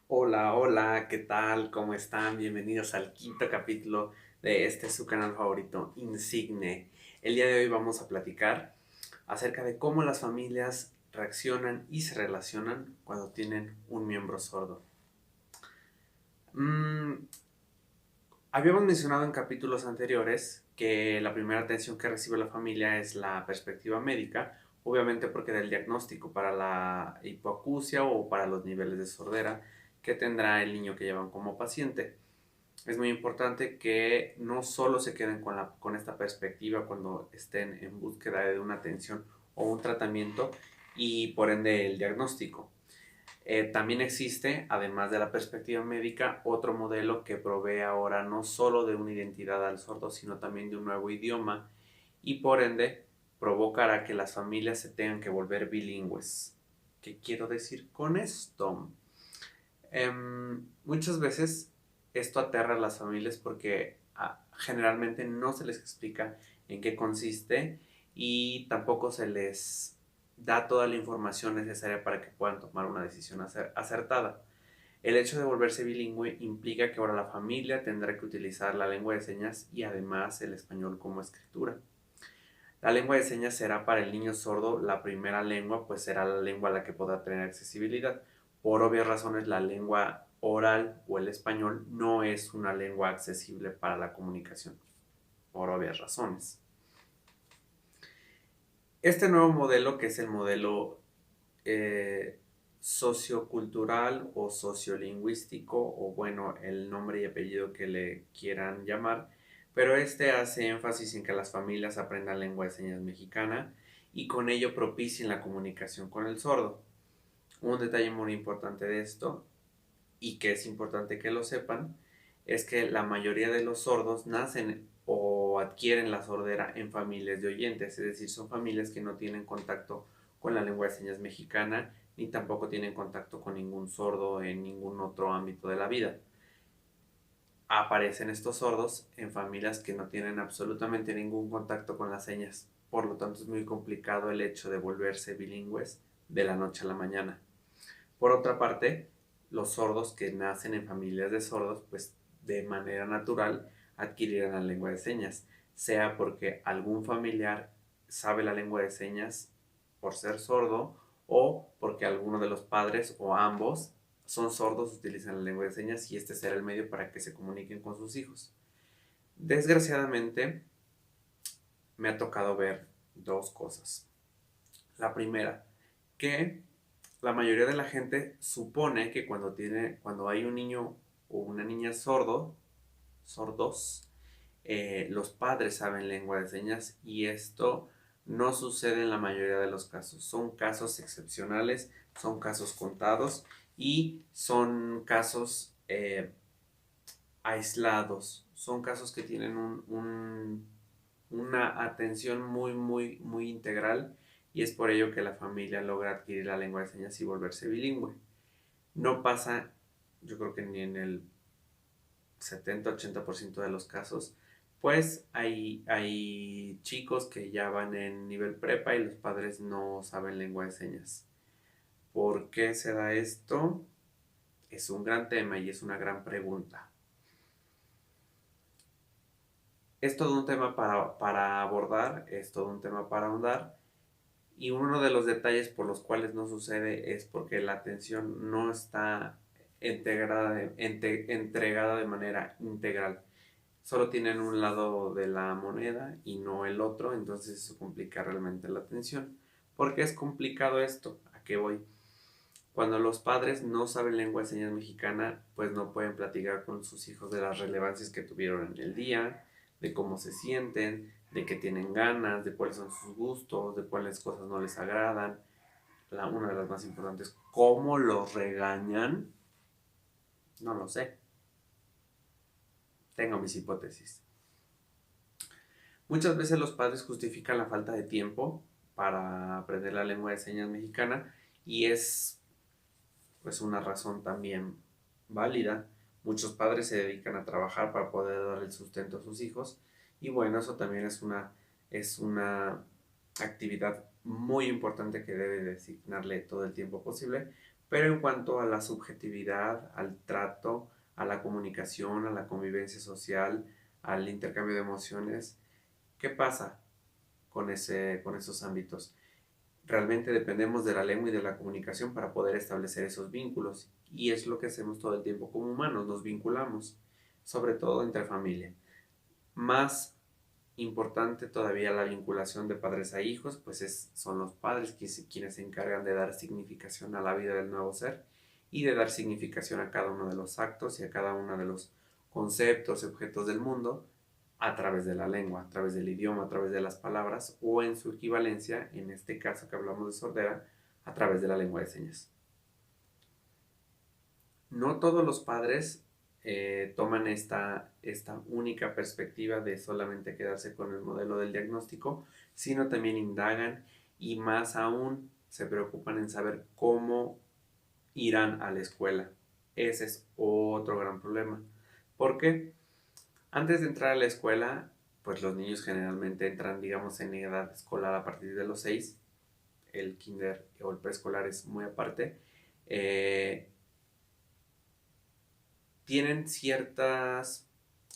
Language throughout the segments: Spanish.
Hola, hola, ¿qué tal? ¿Cómo están? Bienvenidos al quinto capítulo de este su canal favorito, Insigne. El día de hoy vamos a platicar acerca de cómo las familias reaccionan y se relacionan cuando tienen un miembro sordo. Mm, Habíamos mencionado en capítulos anteriores que la primera atención que recibe la familia es la perspectiva médica, obviamente porque del diagnóstico para la hipoacusia o para los niveles de sordera que tendrá el niño que llevan como paciente. Es muy importante que no solo se queden con esta perspectiva cuando estén en búsqueda de una atención o un tratamiento y por ende el diagnóstico. También existe, además de la perspectiva médica, otro modelo que provee ahora no solo de una identidad al sordo, sino también de un nuevo idioma y por ende provocará que las familias se tengan que volver bilingües. ¿Qué quiero decir con esto? Muchas veces esto aterra a las familias porque generalmente no se les explica en qué consiste y tampoco se les da toda la información necesaria para que puedan tomar una decisión acertada. El hecho de volverse bilingüe implica que ahora la familia tendrá que utilizar la lengua de señas y además el español como escritura. La lengua de señas será para el niño sordo la primera lengua, pues será la lengua a la que podrá tener accesibilidad. Por obvias razones, la lengua oral o el español no es una lengua accesible para la comunicación, por obvias razones. Este nuevo modelo, que es el modelo eh, sociocultural o sociolingüístico, o bueno, el nombre y apellido que le quieran llamar, pero este hace énfasis en que las familias aprendan lengua de señas mexicana y con ello propicien la comunicación con el sordo. Un detalle muy importante de esto, y que es importante que lo sepan, es que la mayoría de los sordos nacen o adquieren la sordera en familias de oyentes, es decir, son familias que no tienen contacto con la lengua de señas mexicana ni tampoco tienen contacto con ningún sordo en ningún otro ámbito de la vida. Aparecen estos sordos en familias que no tienen absolutamente ningún contacto con las señas, por lo tanto es muy complicado el hecho de volverse bilingües de la noche a la mañana. Por otra parte, los sordos que nacen en familias de sordos, pues de manera natural adquirirán la lengua de señas, sea porque algún familiar sabe la lengua de señas por ser sordo o porque alguno de los padres o ambos son sordos, utilizan la lengua de señas y este será el medio para que se comuniquen con sus hijos. Desgraciadamente, me ha tocado ver dos cosas. La primera, que la mayoría de la gente supone que cuando hay un niño o una niña sordos, los padres saben lengua de señas y esto no sucede en la mayoría de los casos. Son casos excepcionales, son casos contados y son casos aislados. Son casos que tienen una atención muy integral y es por ello que la familia logra adquirir la lengua de señas y volverse bilingüe. No pasa, yo creo que ni en el 70-80% de los casos, pues hay chicos que ya van en nivel prepa y los padres no saben lengua de señas. ¿Por qué se da esto? Es un gran tema y es una gran pregunta. Es todo un tema para abordar, es todo un tema para ahondar. Y uno de los detalles por los cuales no sucede es porque la atención no está entregada de manera integral. Solo tienen un lado de la moneda y no el otro, entonces eso complica realmente la atención. ¿Por qué es complicado esto? ¿A qué voy? Cuando los padres no saben lengua de señas mexicana, pues no pueden platicar con sus hijos de las relevancias que tuvieron en el día, de cómo se sienten, de qué tienen ganas, de cuáles son sus gustos, de cuáles cosas no les agradan. Una de las más importantes, cómo los regañan, no lo sé. Tengo mis hipótesis. Muchas veces los padres justifican la falta de tiempo para aprender la lengua de señas mexicana y es pues una razón también válida. Muchos padres se dedican a trabajar para poder dar el sustento a sus hijos y bueno, eso también es una actividad muy importante que debe designarle todo el tiempo posible, Pero en cuanto a la subjetividad, al trato, a la comunicación, a la convivencia social, al intercambio de emociones, ¿qué pasa con esos ámbitos? Realmente dependemos de la lengua y de la comunicación para poder establecer esos vínculos. Y es lo que hacemos todo el tiempo como humanos, nos vinculamos, sobre todo entre familia. Más importante todavía la vinculación de padres a hijos, pues son los padres quienes se encargan de dar significación a la vida del nuevo ser y de dar significación a cada uno de los actos y a cada uno de los conceptos y objetos del mundo a través de la lengua, a través del idioma, a través de las palabras o en su equivalencia, en este caso que hablamos de sordera, a través de la lengua de señas. No todos los padres toman esta única perspectiva de solamente quedarse con el modelo del diagnóstico, sino también indagan y más aún se preocupan en saber cómo irán a la escuela. Ese es otro gran problema. Porque antes de entrar a la escuela, pues los niños generalmente entran, digamos, en edad escolar a partir de los 6. El kinder o el preescolar es muy aparte. Eh, Tienen ciertas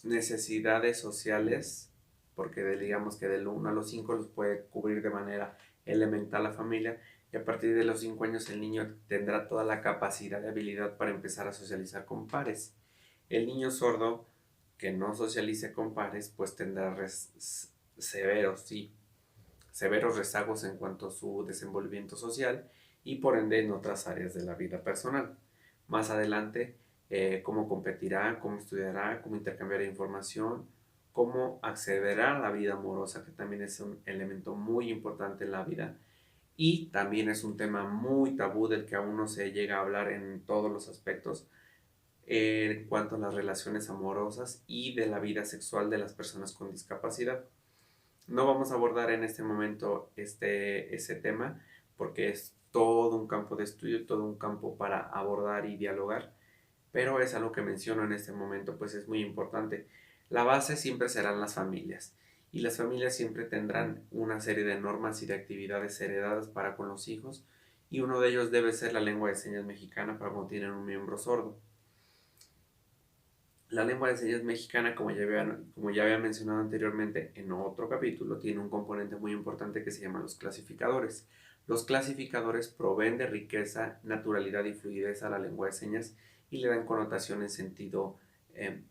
necesidades sociales, porque digamos que del 1 a los 5 los puede cubrir de manera elemental la familia, y a partir de los 5 años el niño tendrá toda la capacidad y habilidad para empezar a socializar con pares. El niño sordo que no socialice con pares, pues tendrá severos, sí, severos rezagos en cuanto a su desenvolvimiento social y por ende en otras áreas de la vida personal. Más adelante, cómo competirá, cómo estudiará, cómo intercambiará información, cómo accederá a la vida amorosa, que también es un elemento muy importante en la vida. Y también es un tema muy tabú del que aún no se llega a hablar en todos los aspectos en cuanto a las relaciones amorosas y de la vida sexual de las personas con discapacidad. No vamos a abordar en este momento ese tema porque es todo un campo de estudio, todo un campo para abordar y dialogar, pero es algo que menciono en este momento, pues es muy importante. La base siempre serán las familias y las familias siempre tendrán una serie de normas y de actividades heredadas para con los hijos y uno de ellos debe ser la lengua de señas mexicana para cuando tienen un miembro sordo. La lengua de señas mexicana, como ya había mencionado anteriormente en otro capítulo, tiene un componente muy importante que se llama los clasificadores. Los clasificadores proveen de riqueza, naturalidad y fluidez a la lengua de señas y le dan connotación en sentido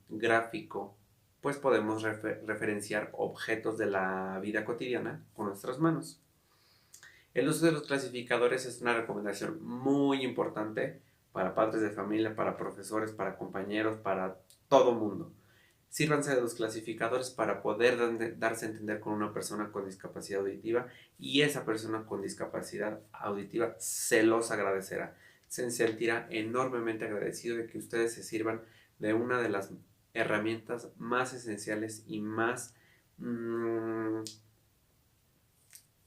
gráfico, pues podemos referenciar objetos de la vida cotidiana con nuestras manos. El uso de los clasificadores es una recomendación muy importante para padres de familia, para profesores, para compañeros, para todo mundo. Sírvanse de los clasificadores para poder darse a entender con una persona con discapacidad auditiva y esa persona con discapacidad auditiva se los agradecerá. Se sentirá enormemente agradecido de que ustedes se sirvan de una de las herramientas más esenciales y más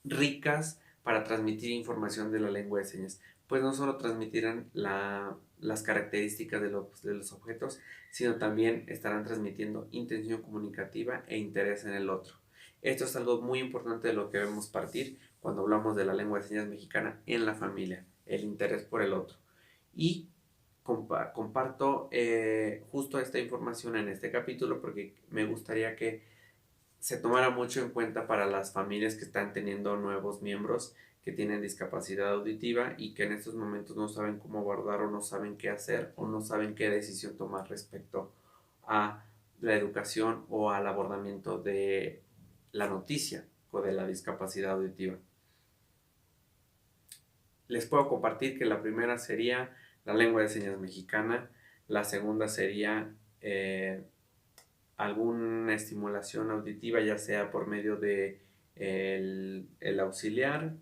ricas para transmitir información de la lengua de señas, pues no solo transmitirán las características de los objetos, sino también estarán transmitiendo intención comunicativa e interés en el otro. Esto es algo muy importante de lo que debemos partir cuando hablamos de la lengua de señas mexicana en la familia, el interés por el otro. Y comparto justo esta información en este capítulo porque me gustaría que se tomara mucho en cuenta para las familias que están teniendo nuevos miembros que tienen discapacidad auditiva y que en estos momentos no saben cómo abordar o no saben qué hacer o no saben qué decisión tomar respecto a la educación o al abordamiento de la noticia o de la discapacidad auditiva. Les puedo compartir que la primera sería la lengua de señas mexicana, la segunda sería alguna estimulación auditiva, ya sea por medio de el auxiliar,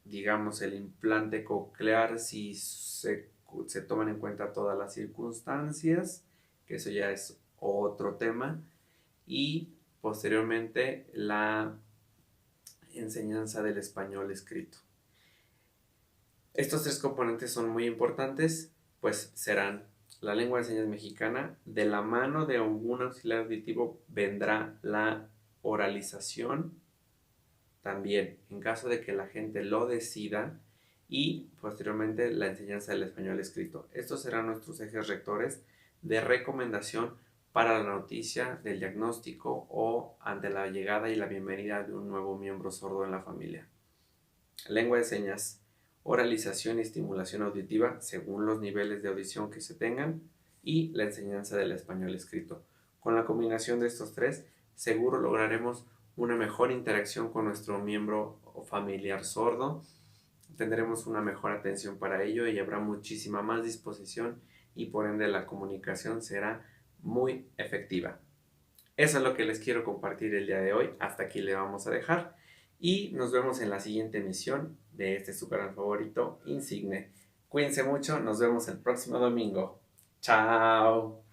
digamos el implante coclear, si se toman en cuenta todas las circunstancias, que eso ya es otro tema, y posteriormente la enseñanza del español escrito. Estos tres componentes son muy importantes, pues serán la lengua de señas mexicana, de la mano de algún auxiliar auditivo vendrá la oralización, también en caso de que la gente lo decida, y posteriormente la enseñanza del español escrito. Estos serán nuestros ejes rectores de recomendación para la noticia del diagnóstico o ante la llegada y la bienvenida de un nuevo miembro sordo en la familia. Lengua de señas, oralización y estimulación auditiva según los niveles de audición que se tengan y la enseñanza del español escrito. Con la combinación de estos tres, seguro lograremos una mejor interacción con nuestro miembro o familiar sordo, tendremos una mejor atención para ello y habrá muchísima más disposición y por ende la comunicación será muy efectiva. Eso es lo que les quiero compartir el día de hoy. Hasta aquí le vamos a dejar. Y nos vemos en la siguiente emisión de este su canal favorito, Insigne. Cuídense mucho, nos vemos el próximo domingo. Chao.